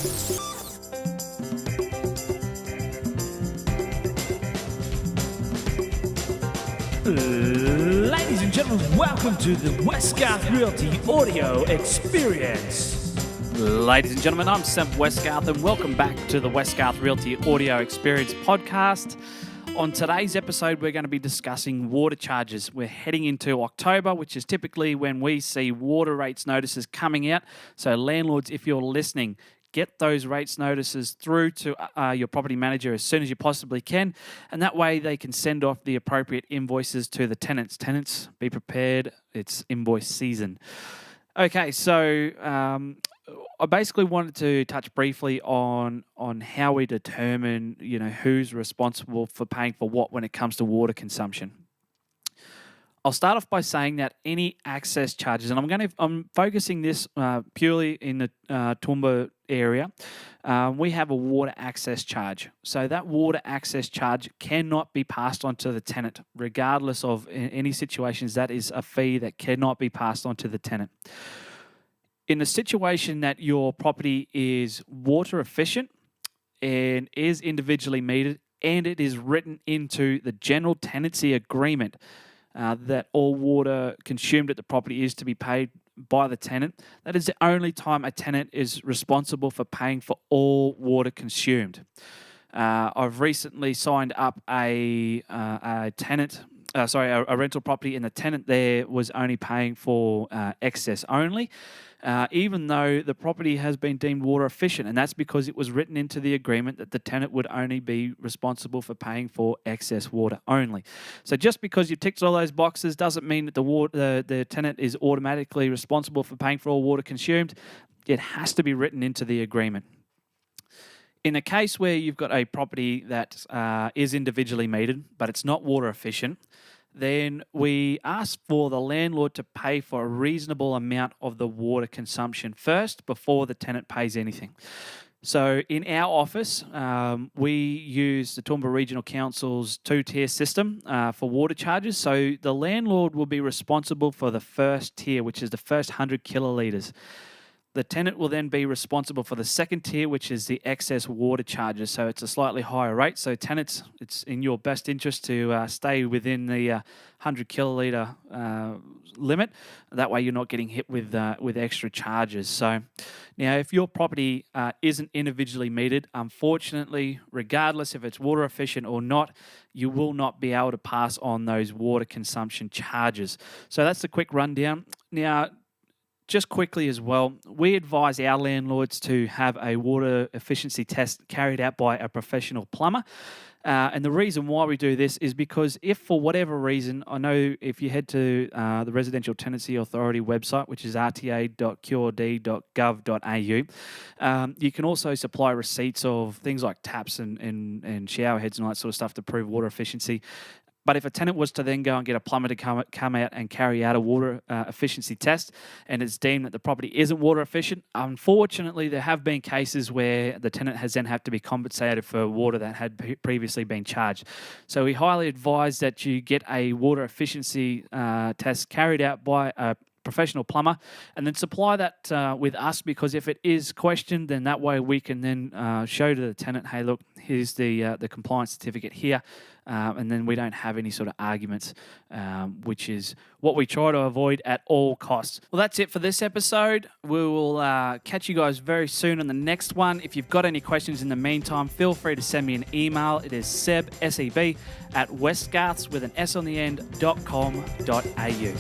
Ladies and gentlemen, welcome to the Westgarth Realty Audio Experience. Ladies and gentlemen, I'm Sam Westgarth and welcome back to the Westgarth Realty Audio Experience podcast. On today's episode, we're going to be discussing water charges. We're heading into October, which is typically when we see water rates notices coming out. So landlords, if you're listening, get those rates notices through to your property manager as soon as you possibly can, and that way they can send off the appropriate invoices to the tenants. Tenants, be prepared, it's invoice season. Okay, so I basically wanted to touch briefly on how we determine, who's responsible for paying for what when it comes to water consumption. I'll start off by saying that any access charges, and I'm focusing this purely in the Toowoomba area. We have a water access charge. So that water access charge cannot be passed on to the tenant, regardless of any situations. That is a fee that cannot be passed on to the tenant. In the situation that your property is water efficient and is individually metered, and it is written into the general tenancy agreement that all water consumed at the property is to be paid by the tenant, that is the only time a tenant is responsible for paying for all water consumed. I've recently signed up a rental property, and the tenant there was only paying for excess only, even though the property has been deemed water efficient, and that's because it was written into the agreement that the tenant would only be responsible for paying for excess water only. So just because you ticked all those boxes doesn't mean that the tenant is automatically responsible for paying for all water consumed. It has to be written into the agreement. In a case where you've got a property that is individually metered, but it's not water efficient, then we ask for the landlord to pay for a reasonable amount of the water consumption first before the tenant pays anything. So in our office, we use the Toowoomba Regional Council's two-tier system for water charges. So the landlord will be responsible for the first tier, which is the first 100 kilolitres. The tenant will then be responsible for the second tier, which is the excess water charges. So it's a slightly higher rate. So tenants, it's in your best interest to stay within the 100 kilolitre limit. That way you're not getting hit with extra charges. So now if your property isn't individually metered, unfortunately, regardless if it's water efficient or not, you will not be able to pass on those water consumption charges. So that's the quick rundown. Now, just quickly as well, we advise our landlords to have a water efficiency test carried out by a professional plumber. And the reason why we do this is because if for whatever reason, I know if you head to the Residential Tenancy Authority website, which is rta.qld.gov.au, you can also supply receipts of things like taps and shower heads and all that sort of stuff to prove water efficiency. But if a tenant was to then go and get a plumber to come out and carry out a water efficiency test, and it's deemed that the property isn't water efficient, unfortunately, there have been cases where the tenant has then had to be compensated for water that had previously been charged. So we highly advise that you get a water efficiency test carried out by a professional plumber, and then supply that with us, because if it is questioned, then that way we can then show to the tenant, hey, look, here's the compliance certificate here, and then we don't have any sort of arguments, which is what we try to avoid at all costs. Well, that's it for this episode. We will catch you guys very soon on the next one. If you've got any questions in the meantime, feel free to send me an email. It is seb, S-E-B, at westgarths with an S on the end, .com.au.